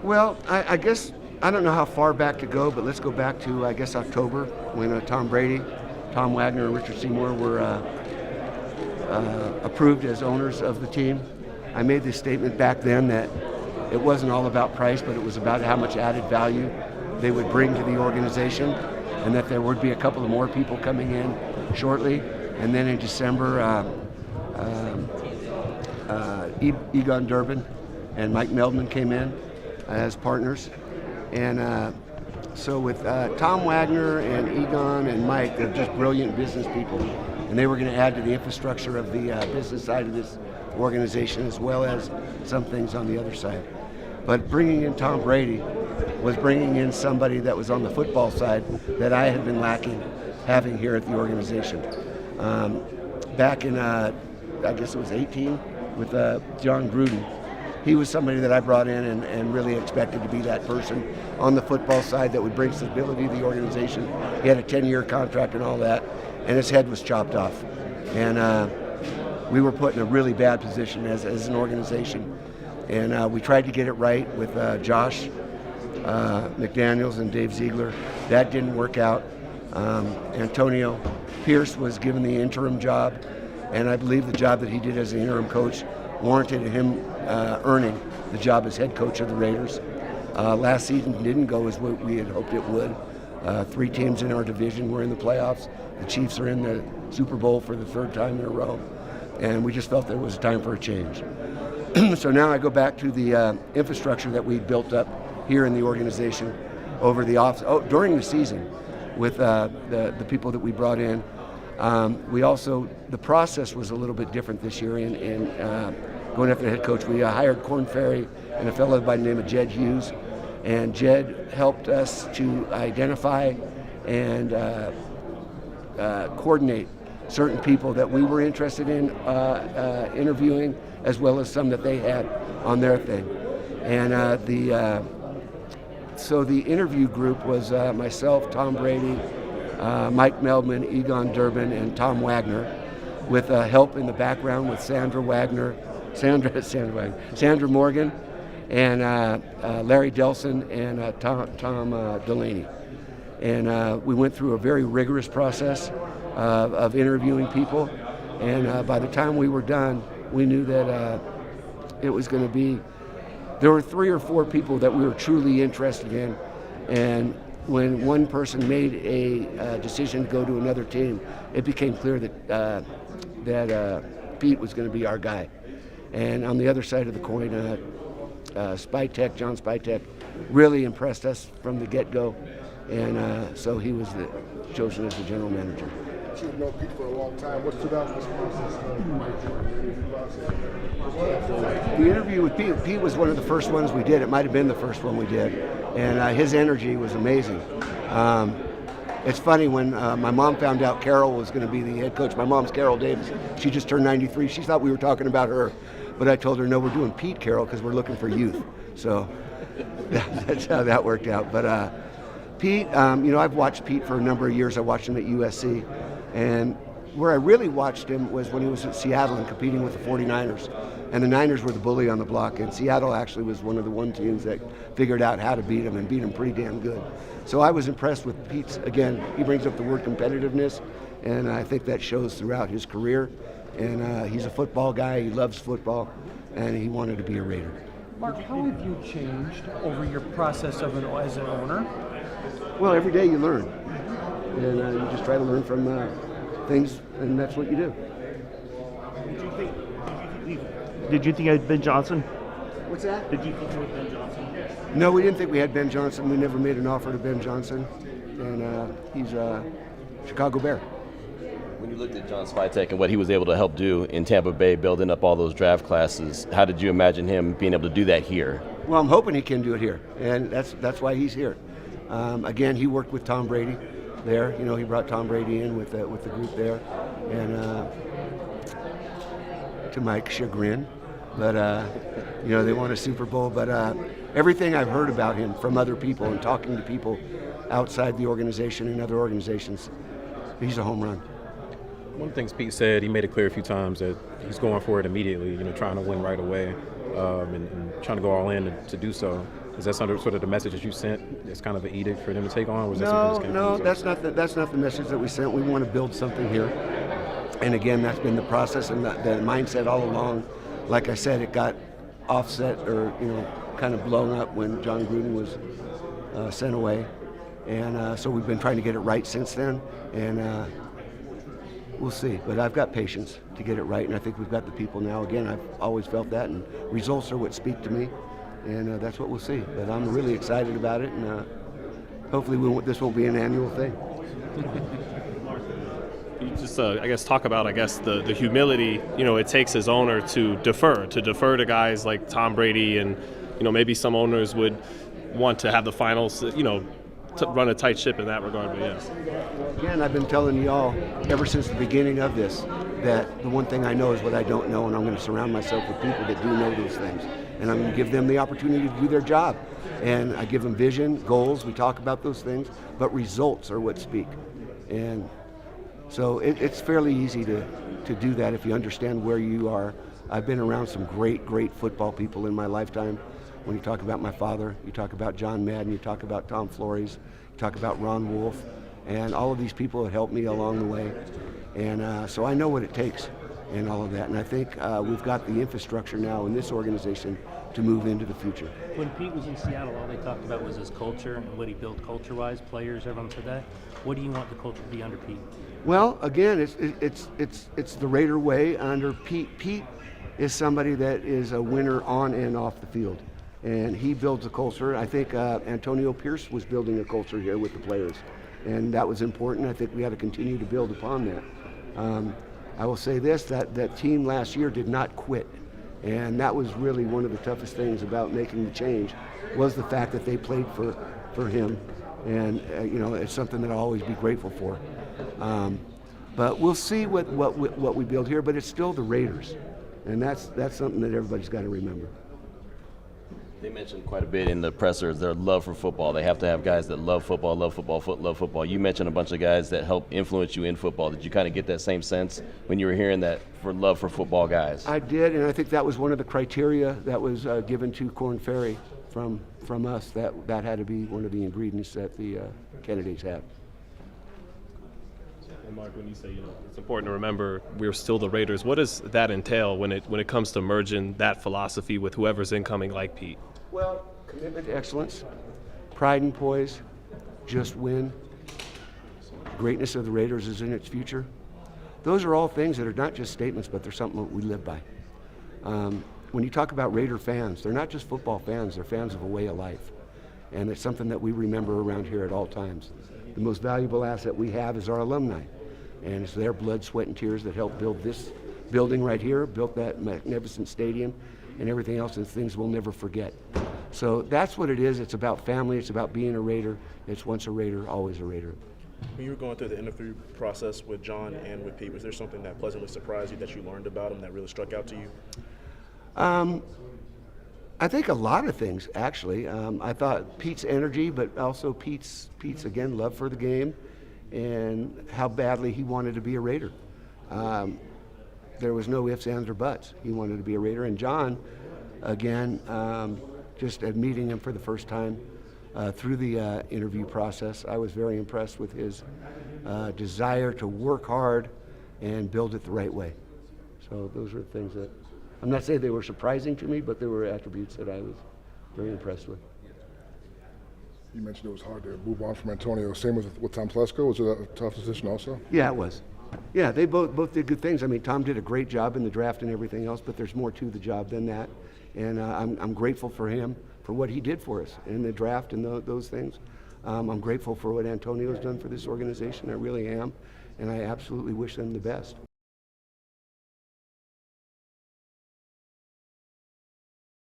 Well, I guess I don't know how far back to go, but let's go back to I guess October when Tom Brady, Tom Wagner, and Richard Seymour were approved as owners of the team. I made this statement back then that it wasn't all about price, but it was about how much added value they would bring to the organization, and that there would be a couple of more people coming in shortly. And then in December, Egon Durbin and Mike Meldman came in as partners. And so with Tom Wagner and Egon and Mike, they're just brilliant business people. And they were going to add to the infrastructure of the business side of this organization, as well as some things on the other side. But bringing in Tom Brady was bringing in somebody that was on the football side that I had been lacking having here at the organization. Back in, I guess it was 18, with John Gruden, he was somebody that I brought in and really expected to be that person on the football side that would bring stability to the organization. He had a 10-year contract and all that, and his head was chopped off. And we were put in a really bad position as an organization. And we tried to get it right with Josh McDaniels and Dave Ziegler. That didn't work out. Antonio Pierce was given the interim job, and I believe the job that he did as the interim coach warranted him earning the job as head coach of the Raiders. Last season didn't go as what we had hoped it would. 3 teams in our division were in the playoffs. The Chiefs are in the Super Bowl for the 3rd time in a row, and we just felt that it was time for a change. So now I go back to the infrastructure that we built up here in the organization over the during the season with the people that we brought in. We also, the process was a little bit different this year in going after the head coach. We hired Corn Ferry and a fellow by the name of Jed Hughes, and Jed helped us to identify and coordinate certain people that we were interested in interviewing, as well as some that they had on their thing. And so the interview group was myself, Tom Brady, Mike Meldman, Egon Durbin, and Tom Wagner, with help in the background with Sandra Morgan, and Larry Delson, and Tom Delaney. And we went through a very rigorous process of interviewing people. And by the time we were done, we knew that it was going to be, there were 3 or 4 people that we were truly interested in. And when one person made a decision to go to another team, it became clear that Pete was going to be our guy. And on the other side of the coin, Spytek, John Spytek, really impressed us from the get-go. And so he was chosen as the general manager. You've known Pete for a long time. What stood out in this process? The interview with Pete was one of the first ones we did. It might have been the first one we did. And his energy was amazing. It's funny, when my mom found out Carroll was going to be the head coach. My mom's Carol Davis. She just turned 93. She thought we were talking about her. But I told her, no, we're doing Pete Carroll because we're looking for youth. So that's how that worked out. But Pete, I've watched Pete for a number of years. I watched him at USC. And where I really watched him was when he was at Seattle and competing with the 49ers. And the Niners were the bully on the block, and Seattle actually was one of the teams that figured out how to beat him and beat him pretty damn good. So I was impressed with Pete's, again, he brings up the word competitiveness, and I think that shows throughout his career. And he's a football guy, he loves football, and he wanted to be a Raider. Mark, how have you changed over your process as an owner? Well, every day you learn. And you just try to learn from things, and that's what you do. Did you think you had Ben Johnson? What's that? Did you think you had Ben Johnson? No, we didn't think we had Ben Johnson. We never made an offer to Ben Johnson, and he's a Chicago Bear. When you looked at John Spytek and what he was able to help do in Tampa Bay, building up all those draft classes, how did you imagine him being able to do that here? Well, I'm hoping he can do it here, and that's why he's here. Again, he worked with Tom Brady there. He brought Tom Brady in with the group there, and to my chagrin, but they won a Super Bowl. But everything I've heard about him from other people and talking to people outside the organization and other organizations, he's a home run. One of the things Pete said, he made it clear a few times that he's going for it immediately, trying to win right away, and trying to go all in to do so. Is that sort of the message that you sent? It's kind of an edict for them to take on? Or was that something that just came from yourself? That's not the message that we sent. We want to build something here. And again, that's been the process and the mindset all along. Like I said, it got offset or kind of blown up when John Gruden was sent away, and so we've been trying to get it right since then. And we'll see. But I've got patience to get it right, and I think we've got the people now. Again, I've always felt that, and results are what speak to me, and that's what we'll see. But I'm really excited about it, and hopefully this won't be an annual thing. You just, I guess, talk about, the humility, it takes as owner to defer to guys like Tom Brady, and, maybe some owners would want to have the finals, to run a tight ship in that regard, but yes. Again, I've been telling y'all ever since the beginning of this that the one thing I know is what I don't know, and I'm going to surround myself with people that do know those things, and I'm going to give them the opportunity to do their job. And I give them vision, goals, we talk about those things, but results are what speak. And so it's fairly easy to do that if you understand where you are. I've been around some great football people in my lifetime. When you talk about my father, you talk about John Madden, you talk about Tom Flores, you talk about Ron Wolf, and all of these people have helped me along the way. And so I know what it takes and all of that. And I think we've got the infrastructure now in this organization to move into the future. When Pete was in Seattle, all they talked about was his culture and what he built culture-wise, players, everyone today. What do you want the culture to be under Pete? Well, again, it's the Raider way under Pete. Pete is somebody that is a winner on and off the field, and he builds a culture. I think Antonio Pierce was building a culture here with the players, and that was important. I think we had to continue to build upon that. I will say this, that team last year did not quit, and that was really one of the toughest things about making the change, was the fact that they played for him, and it's something that I'll always be grateful for. But we'll see what we build here, but it's still the Raiders, and that's something that everybody's got to remember. They mentioned quite a bit in the pressers their love for football. They have to have guys that love football. Love football. You mentioned a bunch of guys that help influence you in football. Did you kind of get that same sense when you were hearing that for love for football guys? I did, and I think that was one of the criteria that was given to Korn Ferry from us. That had to be one of the ingredients that the candidates had. And Mark, when you say it's important to remember we're still the Raiders, what does that entail when it comes to merging that philosophy with whoever's incoming like Pete? Well, commitment to excellence, pride and poise, just win. Greatness of the Raiders is in its future. Those are all things that are not just statements, but they're something that we live by. When you talk about Raider fans, they're not just football fans, they're fans of a way of life. And it's something that we remember around here at all times. The most valuable asset we have is our alumni. And it's their blood, sweat, and tears that helped build this building right here, built that magnificent stadium, and everything else, and things we'll never forget. So that's what it is. It's about family. It's about being a Raider. It's once a Raider, always a Raider. When you were going through the interview process with John and with Pete, was there something that pleasantly surprised you that you learned about him that really struck out to you? I think a lot of things, actually. I thought Pete's energy, but also Pete's again, love for the game and how badly he wanted to be a Raider. There was no ifs, ands, or buts. He wanted to be a Raider. And John, again, just at meeting him for the first time through the interview process, I was very impressed with his desire to work hard and build it the right way. So those were things that, I'm not saying they were surprising to me, but they were attributes that I was very impressed with. You mentioned it was hard to move on from Antonio. Same with Tom Telesco. Was it a tough decision also? Yeah, it was. Yeah, they both did good things. I mean, Tom did a great job in the draft and everything else, but there's more to the job than that. And I'm grateful for him for what he did for us in the draft and those things. I'm grateful for what Antonio's done for this organization. I really am. And I absolutely wish them the best.